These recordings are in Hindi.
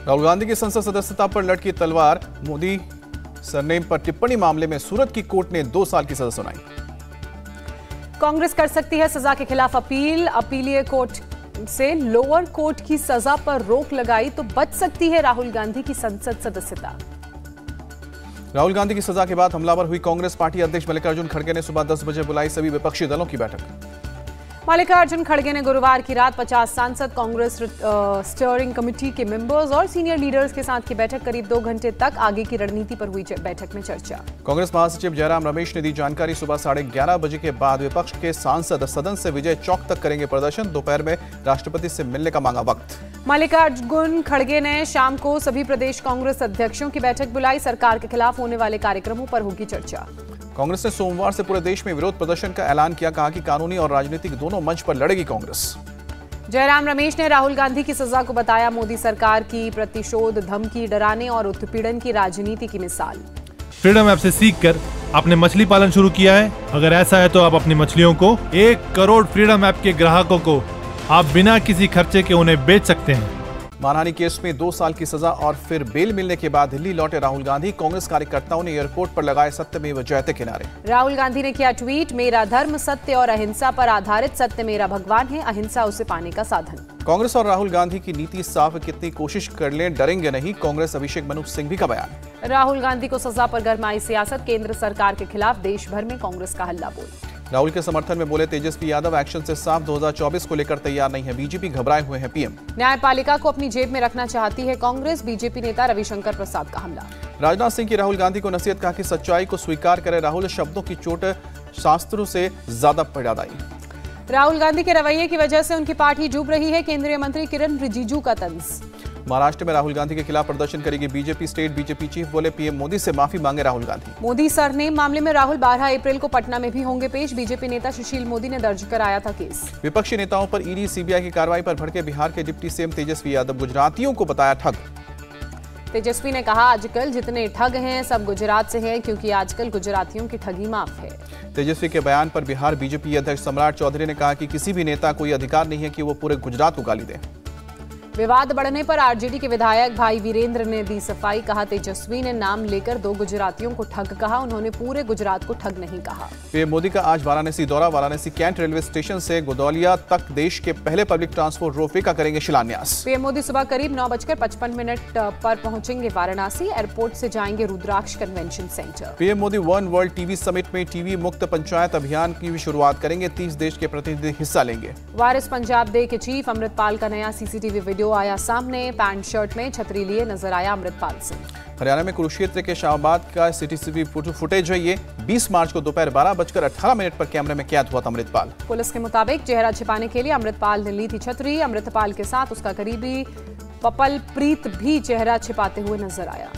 राहुल गांधी की संसद सदस्यता पर लटकी तलवार, मोदी सरनेम पर टिप्पणी मामले में सूरत की कोर्ट ने 2 साल की सजा सुनाई। कांग्रेस कर सकती है सजा के खिलाफ अपील। अपीलीय कोर्ट से लोअर कोर्ट की सजा पर रोक लगाई तो बच सकती है राहुल गांधी की संसद सदस्यता। राहुल गांधी की सजा के बाद हमलावर हुई कांग्रेस पार्टी अध्यक्ष मल्लिकार्जुन खड़गे ने सुबह 10 बजे बुलाई सभी विपक्षी दलों की बैठक। मल्लिकार्जुन खड़गे ने गुरुवार की रात 50 सांसद, कांग्रेस स्टीयरिंग कमेटी के मेंबर्स और सीनियर लीडर्स के साथ की बैठक। करीब 2 घंटे तक आगे की रणनीति पर हुई बैठक में चर्चा। कांग्रेस महासचिव जयराम रमेश ने दी जानकारी। सुबह 11:30 बजे के बाद विपक्ष के सांसद सदन से विजय चौक तक करेंगे प्रदर्शन। दोपहर में राष्ट्रपति से मिलने का मांगा वक्त। मल्लिकार्जुन खड़गे ने शाम को सभी प्रदेश कांग्रेस अध्यक्षों की बैठक बुलाई। सरकार के खिलाफ होने वाले कार्यक्रमों पर होगी चर्चा। कांग्रेस ने सोमवार से पूरे देश में विरोध प्रदर्शन का ऐलान किया। कहा कि कानूनी और राजनीतिक दोनों मंच पर लड़ेगी कांग्रेस। जयराम रमेश ने राहुल गांधी की सजा को बताया मोदी सरकार की प्रतिशोध, धमकी, डराने और उत्पीड़न की राजनीति की मिसाल। फ्रीडम ऐप से सीखकर आपने मछली पालन शुरू किया है? अगर ऐसा है तो आप अपनी मछलियों को 1 करोड़ फ्रीडम ऐप के ग्राहकों को आप बिना किसी खर्चे के उन्हें बेच सकते हैं। मानहानि केस में 2 साल की सजा और फिर बेल मिलने के बाद दिल्ली लौटे राहुल गांधी। कांग्रेस कार्यकर्ताओं ने एयरपोर्ट पर लगाए सत्यमेव जयते के नारे। राहुल गांधी ने किया ट्वीट, मेरा धर्म सत्य और अहिंसा पर आधारित, सत्य मेरा भगवान है, अहिंसा उसे पाने का साधन। कांग्रेस और राहुल गांधी की नीति साफ, कितनी कोशिश कर लें डरेंगे नहीं। कांग्रेस अभिषेक मनु सिंघवी का बयान। राहुल गांधी को सजा पर गरमाई सियासत, केंद्र सरकार के खिलाफ देश भर में कांग्रेस का हल्ला बोल। राहुल के समर्थन में बोले तेजस्वी यादव, एक्शन से साफ 2024 को लेकर तैयार नहीं है। बीजेपी घबराए हुए हैं पीएम। न्यायपालिका को अपनी जेब में रखना चाहती है कांग्रेस, बीजेपी नेता रविशंकर प्रसाद का हमला। राजनाथ सिंह की राहुल गांधी को नसीहत, कहा कि सच्चाई को स्वीकार करे राहुल, शब्दों की चोट शास्त्रों से ज्यादा पीड़ादायी। राहुल गांधी के रवैये की वजह से उनकी पार्टी डूब रही है, केंद्रीय मंत्री किरण रिजिजू का तंज। महाराष्ट्र में राहुल गांधी के खिलाफ प्रदर्शन करेगी बीजेपी। स्टेट बीजेपी चीफ बोले पीएम मोदी से माफी मांगे राहुल गांधी। मोदी सरनेम मामले में राहुल 12 अप्रैल को पटना में भी होंगे पेश। बीजेपी नेता सुशील मोदी ने दर्ज कराया था केस। विपक्षी नेताओं पर ईडी सीबीआई की कार्रवाई पर भड़के बिहार के डिप्टी सीएम तेजस्वी यादव। गुजरातियों को बताया ठग। तेजस्वी ने कहा, आजकल जितने ठग हैं सब गुजरात से हैं, क्योंकि आजकल गुजरातियों की ठगी माफ है। तेजस्वी के बयान पर बिहार बीजेपी अध्यक्ष सम्राट चौधरी ने कहा कि किसी भी नेता को यह अधिकार नहीं है कि वो पूरे गुजरात को गाली दे। विवाद बढ़ने पर आरजेडी के विधायक भाई वीरेंद्र ने दी सफाई। कहा, तेजस्वी ने नाम लेकर 2 गुजरातियों को ठग कहा, उन्होंने पूरे गुजरात को ठग नहीं कहा। पीएम मोदी का आज वाराणसी दौरा। वाराणसी कैंट रेलवे स्टेशन से गोदौलिया तक देश के पहले पब्लिक ट्रांसपोर्ट रोपवे का करेंगे शिलान्यास। पीएम मोदी सुबह करीब 9:55 पर पहुंचेंगे वाराणसी। एयरपोर्ट से जाएंगे Rudraksh convention centre. PM Modi one world TV summit में टीवी मुक्त पंचायत अभियान की भी शुरुआत करेंगे। 30 देश के प्रतिनिधि हिस्सा लेंगे। वारिस पंजाब डे के चीफ अमृतपाल का नया सीसीटीवी वीडियो आया सामने। पैंट शर्ट में छतरी लिए नजर आया अमृतपाल सिंह। हरियाणा में कुरुक्षेत्र के शाहबाद का सीसीटीवी फुटेज है ये। 20 मार्च को दोपहर 12:18 पर कैमरे में कैद हुआ था अमृतपाल। पुलिस के मुताबिक चेहरा छिपाने के लिए अमृतपाल ने ली थी छतरी। अमृतपाल के साथ उसका करीबी पपलप्रीत भी चेहरा छिपाते हुए नजर आया।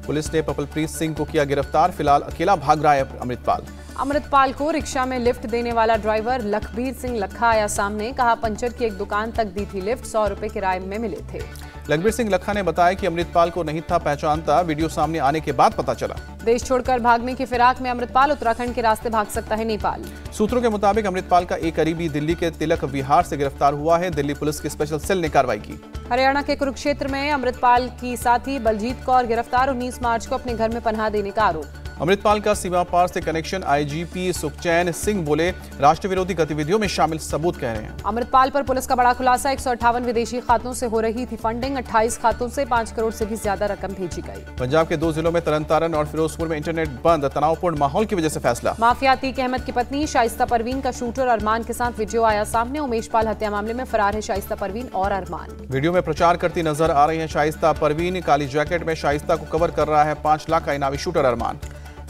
पुलिस ने पपलप्रीत सिंह को किया गिरफ्तार। फिलहाल अकेला भाग रहा है अमृतपाल। अमृतपाल को रिक्शा में लिफ्ट देने वाला ड्राइवर लखबीर सिंह लखा आया सामने। कहा, पंचर की एक दुकान तक दी थी लिफ्ट, 100 रुपए किराए में मिले थे। लखबीर सिंह लखा ने बताया कि अमृतपाल को नहीं था पहचानता। वीडियो सामने आने के बाद पता चला। देश छोड़कर भागने की फिराक में अमृतपाल उत्तराखंड के रास्ते भाग सकता है नेपाल। सूत्रों के मुताबिक अमृतपाल का एक करीबी दिल्ली के तिलक विहार से गिरफ्तार हुआ है। दिल्ली पुलिस की स्पेशल सेल ने कार्रवाई की। हरियाणा के कुरुक्षेत्र में अमृतपाल की साथी बलजीत कौर गिरफ्तार। 19 मार्च को अपने घर में पनाह देने का आरोप। अमृतपाल का सीमा पार से कनेक्शन। आईजीपी सुखचैन सिंह बोले, राष्ट्र विरोधी गतिविधियों में शामिल सबूत कह रहे हैं। अमृतपाल पर पुलिस का बड़ा खुलासा। 158 विदेशी खातों से हो रही थी फंडिंग। 28 खातों से 5 करोड़ से भी ज्यादा रकम भेजी गई। पंजाब के 2 जिलों में तरन और फिरोजपुर में इंटरनेट बंद। तनावपूर्ण माहौल की वजह से फैसला। माफिया अतीक अहमद की पत्नी शाइस्ता परवीन का शूटर अरमान के साथ वीडियो आया सामने। उमेश पाल हत्या मामले में फरार है शाइस्ता परवीन और अरमान। वीडियो में प्रचार करती नजर आ रही है शाइस्ता परवीन। काली जैकेट में शाइस्ता को कवर कर रहा है 5 लाख का इनामी शूटर अरमान।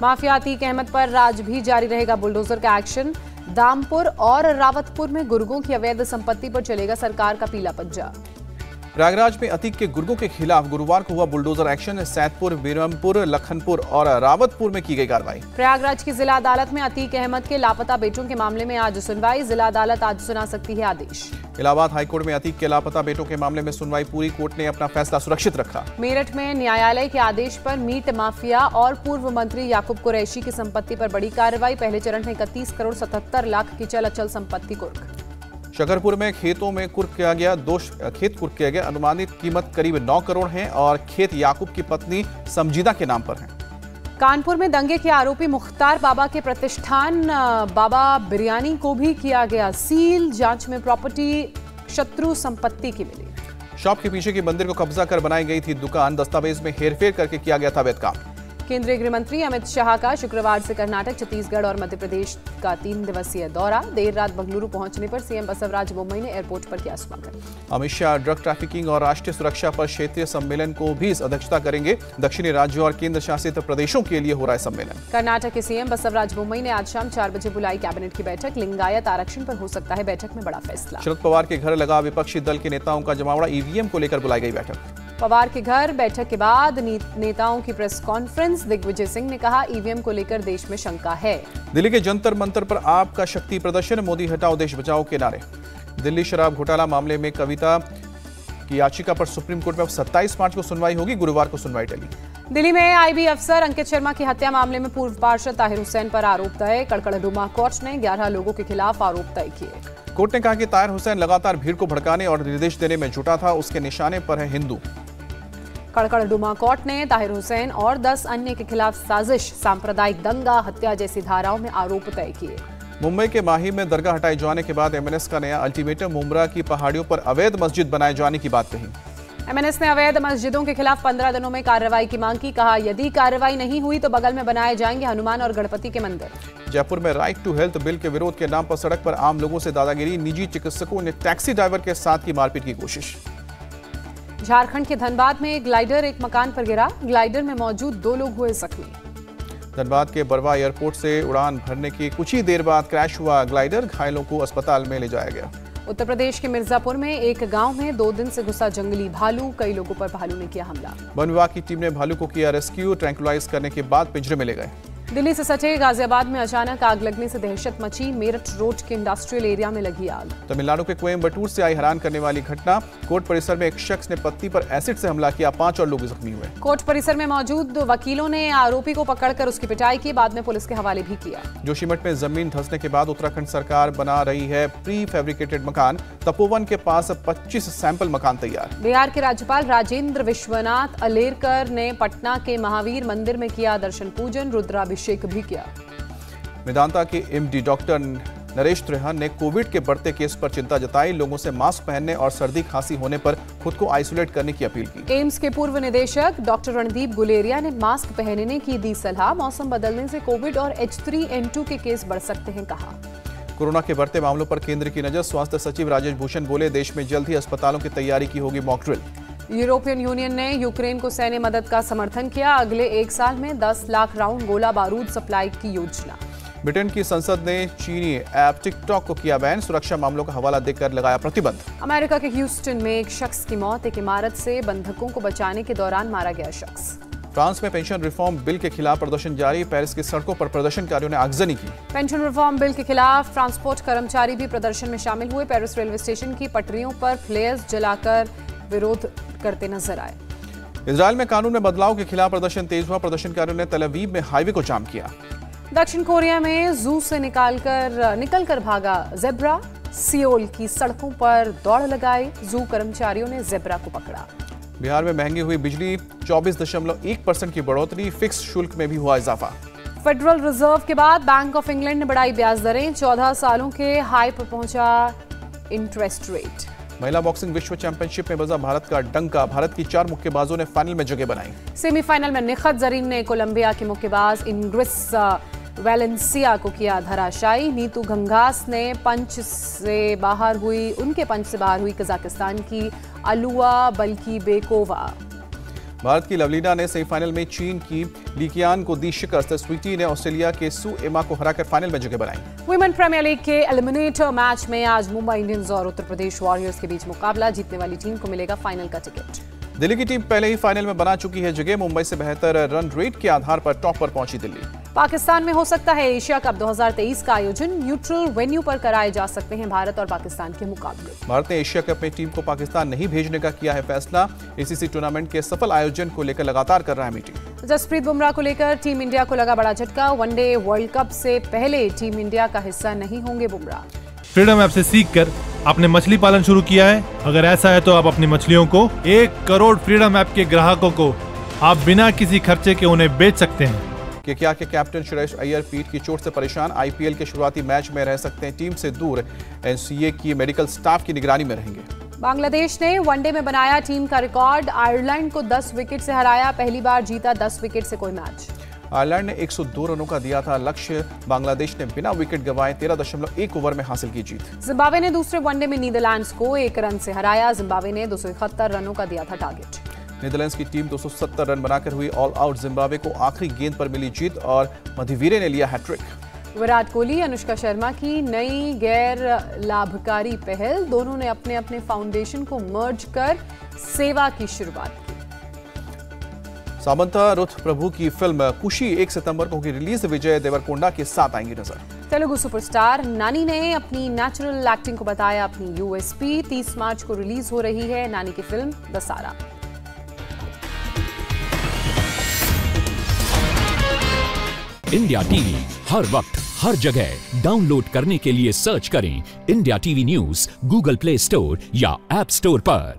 माफिया अतीक अहमद पर आज भी जारी रहेगा बुलडोजर का एक्शन। दामपुर और रावतपुर में गुर्गों की अवैध संपत्ति पर चलेगा सरकार का पीला पंजा। प्रयागराज में अतीक के गुर्गों के खिलाफ गुरुवार को हुआ बुलडोजर एक्शन। सैदपुर, बिरमपुर, लखनपुर और रावतपुर में की गई कार्रवाई। प्रयागराज की जिला अदालत में अतीक अहमद के लापता बेटों के मामले में आज सुनवाई। जिला अदालत आज सुना सकती है आदेश। इलाहाबाद हाईकोर्ट में अतीक के लापता बेटों के मामले में सुनवाई पूरी। कोर्ट ने अपना फैसला सुरक्षित रखा। मेरठ में न्यायालय के आदेश पर मीट माफिया और पूर्व मंत्री याकूब कुरैशी की संपत्ति पर बड़ी कार्रवाई। पहले चरण में 31 करोड़ 77 लाख की चल अचल संपत्ति कुर्क। शकरपुर में खेतों में कुर्क किया गया, खेत कुर्क किया गया। अनुमानित कीमत करीब 9 करोड़ है और खेत याकूब की पत्नी समजीदा के नाम पर है। कानपुर में दंगे के आरोपी मुख्तार बाबा के प्रतिष्ठान बाबा बिरयानी को भी किया गया सील। जांच में प्रॉपर्टी शत्रु संपत्ति की मिली। शॉप के पीछे के मंदिर को कब्जा कर बनाई गई थी दुकान, दस्तावेज में हेरफेर करके किया गया था अवैध काम। केंद्रीय गृह मंत्री अमित शाह का शुक्रवार से कर्नाटक, छत्तीसगढ़ और मध्य प्रदेश का 3 दिवसीय दौरा। देर रात बंगलुरु पहुंचने पर सीएम बसवराज बोम्मई ने एयरपोर्ट पर किया स्वागत। अमित शाह ड्रग ट्रैफिकिंग और राष्ट्रीय सुरक्षा पर क्षेत्रीय सम्मेलन को भी अध्यक्षता करेंगे। दक्षिणी राज्यों और केंद्र शासित प्रदेशों के लिए हो रहा है सम्मेलन। कर्नाटक के सीएम बसवराज बोम्मई ने आज शाम 4 बजे बुलाई कैबिनेट की बैठक। लिंगायत आरक्षण पर हो सकता है बैठक में बड़ा फैसला। शरद पवार के घर लगा विपक्षी दल के नेताओं का जमावड़ा। ईवीएम को लेकर बुलाई गई बैठक। पवार के घर बैठक के बाद नेताओं की प्रेस कॉन्फ्रेंस। दिग्विजय सिंह ने कहा ईवीएम को लेकर देश में शंका है। दिल्ली के जंतर मंतर पर आपका शक्ति प्रदर्शन, मोदी हटाओ देश बचाओ के नारे। दिल्ली शराब घोटाला मामले में कविता की याचिका पर सुप्रीम कोर्ट में 27 मार्च को सुनवाई होगी। गुरुवार को सुनवाई टली। दिल्ली में आईबी अफसर अंकित शर्मा की हत्या मामले में पूर्व पार्षद ताहिर हुसैन पर आरोप तय। कड़कड़डुमा कोर्ट ने 11 लोगों के खिलाफ आरोप तय किए। कोर्ट ने कहा कि ताहिर हुसैन लगातार भीड़ को भड़काने और निर्देश देने में जुटा था। उसके निशाने पर है हिंदू। कड़कड़डुमा कोर्ट ने ताहिर हुसैन और 10 अन्य के खिलाफ साजिश, सांप्रदायिक दंगा, हत्या जैसी धाराओं में आरोप तय किए। मुंबई के माही में दरगाह हटाए जाने के बाद एमएनएस का नया अल्टीमेटम। मुमरा की पहाड़ियों पर अवैध मस्जिद बनाए जाने की बात कही। एमएनएस ने अवैध मस्जिदों के खिलाफ 15 दिनों में कार्रवाई की मांग की। कहा यदि कार्रवाई नहीं हुई तो बगल में बनाए जाएंगे हनुमान और गणपति के मंदिर। जयपुर में राइट टू हेल्थ बिल के विरोध के नाम पर सड़क पर आम लोगों से दादागिरी। निजी चिकित्सकों ने टैक्सी ड्राइवर के साथ की मारपीट की कोशिश। झारखंड के धनबाद में ग्लाइडर एक मकान पर गिरा। ग्लाइडर में मौजूद 2 लोग हुए जख्मी। धनबाद के बरवा एयरपोर्ट से उड़ान भरने की कुछ ही देर बाद क्रैश हुआ ग्लाइडर। घायलों को अस्पताल में ले जाया गया। उत्तर प्रदेश के मिर्जापुर में एक गांव में 2 दिन से घुसा जंगली भालू। कई लोगों पर भालू ने किया हमला। वन विभाग की टीम ने भालू को किया रेस्क्यू। ट्रैंकुलाइज करने के बाद पिंजरे में ले गए। दिल्ली से सटे गाजियाबाद में अचानक आग लगने से दहशत मची। मेरठ रोड के इंडस्ट्रियल एरिया में लगी आग। तमिलनाडु के कोयम्बटूर से आई हैरान करने वाली घटना। कोर्ट परिसर में एक शख्स ने पत्नी पर एसिड से हमला किया। 5 और लोग जख्मी हुए। कोर्ट परिसर में मौजूद वकीलों ने आरोपी को पकड़कर उसकी पिटाई की। बाद में पुलिस के हवाले भी किया। जोशीमठ में जमीन धंसने के बाद उत्तराखंड सरकार बना रही है प्री फैब्रिकेटेड मकान। तपोवन के पास 25 सैंपल मकान तैयार। बिहार के राज्यपाल राजेंद्र विश्वनाथ अलेरकर ने पटना के महावीर मंदिर में किया दर्शन पूजन। रुद्राभिषेक भी किया। मेदांता के एमडी डॉक्टर नरेश त्रिहन ने कोविड के बढ़ते केस पर चिंता जताई। लोगों से मास्क पहनने और सर्दी खांसी होने पर खुद को आइसोलेट करने की अपील की। एम्स के पूर्व निदेशक डॉक्टर रणदीप गुलेरिया ने मास्क पहनने की दी सलाह। मौसम बदलने से कोविड और H3N2 के केस बढ़ सकते हैं, कहा। कोरोना के बढ़ते मामलों पर केंद्र की नजर। स्वास्थ्य सचिव राजेश भूषण बोले देश में जल्द ही अस्पतालों की तैयारी की होगी मॉक ड्रिल। यूरोपियन यूनियन ने यूक्रेन को सैन्य मदद का समर्थन किया। अगले 1 साल में 10 लाख राउंड गोला बारूद सप्लाई की योजना। ब्रिटेन की संसद ने चीनी ऐप टिकटॉक को किया बैन। सुरक्षा मामलों का हवाला देकर लगाया प्रतिबंध। अमेरिका के ह्यूस्टन में एक शख्स की मौत। एक इमारत से बंधकों को बचाने के दौरान मारा गया शख्स। फ्रांस में पेंशन रिफॉर्म बिल के खिलाफ प्रदर्शन जारी। पेरिस की सड़कों पर प्रदर्शनकारियों ने आगजनी की। पेंशन रिफॉर्म बिल के खिलाफ ट्रांसपोर्ट कर्मचारी भी प्रदर्शन में शामिल हुए। पेरिस रेलवे स्टेशन की पटरियों पर फ्लेयर्स जलाकर विरोध करते नजर आए। इजरायल में कानून में बदलाव के खिलाफ प्रदर्शन तेज हुआ। प्रदर्शनकारियों ने तल अवीव में हाईवे को जाम किया। दक्षिण कोरिया में जू से निकलकर भागा जेब्रा। सियोल की सड़कों पर दौड़ लगाई। जू कर्मचारियों ने जेब्रा को पकड़ा। बिहार में महंगी हुई बिजली। 24.1% की बढ़ोतरी। फिक्स शुल्क में भी हुआ इजाफा। फेडरल रिजर्व के बाद बैंक ऑफ इंग्लैंड ने बढ़ाई ब्याज दरें। 14 सालों के हाई पर पहुंचा इंटरेस्ट रेट। महिला बॉक्सिंग विश्व चैंपियनशिप में बजा भारत का डंका। भारत की 4 मुक्केबाजों ने फाइनल में जगह बनाई। सेमीफाइनल में निखत जरीन ने कोलंबिया की मुक्केबाज इंग्रिस वैलेंसिया को किया धराशायी। नीतू घंघास ने उनके पंच से बाहर हुई कजाकिस्तान की अलुआ बल्कि बेकोवा। भारत की लवलीना ने सेमीफाइनल में चीन की लिकियान को दी शिकस्त। स्वीटी ने ऑस्ट्रेलिया के सू एमा को हराकर फाइनल में जगह बनाई। वुमेन प्रीमियर लीग के एलिमिनेटर मैच में आज मुंबई इंडियंस और उत्तर प्रदेश वॉरियर्स के बीच मुकाबला। जीतने वाली टीम को मिलेगा फाइनल का टिकट। दिल्ली की टीम पहले ही फाइनल में बना चुकी है जगह। मुंबई से बेहतर रन रेट के आधार पर टॉप पर पहुंची दिल्ली। पाकिस्तान में हो सकता है एशिया कप 2023 का आयोजन। न्यूट्रल वेन्यू पर कराए जा सकते हैं भारत और पाकिस्तान के मुकाबले। भारत ने एशिया कप में टीम को पाकिस्तान नहीं भेजने का किया है फैसला। एसीसी टूर्नामेंट के सफल आयोजन को लेकर लगातार कर रहा है मीटिंग। जसप्रीत बुमराह को लेकर टीम इंडिया को लगा बड़ा झटका। वनडे वर्ल्ड कप से पहले टीम इंडिया का हिस्सा नहीं होंगे बुमराह। फ्रीडम ऐप से सीखकर आपने मछली पालन शुरू किया है? अगर ऐसा है तो आप अपनी मछलियों को 1 करोड़ फ्रीडम ऐप के ग्राहकों को आप बिना किसी खर्चे के उन्हें बेच सकते हैं। केकेआर के कैप्टन सुरेश अय्यर पीठ की चोट से परेशान, आईपीएल के शुरुआती मैच में रह सकते हैं टीम से दूर। एनसीए की मेडिकल स्टाफ की निगरानी में रहेंगे। बांग्लादेश ने वनडे में बनाया टीम का रिकॉर्ड, आयरलैंड को 10 विकेट से हराया, पहली बार जीता 10 विकेट से कोई मैच। आयरलैंड ने 102 रनों का दिया था लक्ष्य, बांग्लादेश ने बिना विकेट गंवाए 13.1 ओवर में हासिल की जीत। जिम्बाब्वे ने दूसरे वनडे में नीदरलैंड्स को 1 रन से हराया, जिम्बाब्वे ने 271 रनों का दिया था टारगेट। नीदरलैंड्स की टीम 270 रन बनाकर हुई ऑल आउट, जिम्बाब्वे को आखिरी गेंद पर मिली जीत और मधुवीरे ने लिया हैट्रिक। विराट कोहली, अनुष्का शर्मा की नई गैर लाभकारी पहल, दोनों ने अपने अपने फाउंडेशन को मर्ज कर सेवा की शुरुआत की। सामंता रुथ प्रभु की फिल्म कुशी 1 सितंबर को होगी रिलीज, विजय देवरकोंडा के साथ आएंगी नजर। तेलुगु सुपरस्टार नानी ने अपनी नेचुरल एक्टिंग को बताया अपनी यूएसपी, 30 मार्च को रिलीज हो रही है नानी की फिल्म दसारा। इंडिया टीवी हर वक्त हर जगह डाउनलोड करने के लिए सर्च करें India TV news Google play store या ऐप स्टोर पर।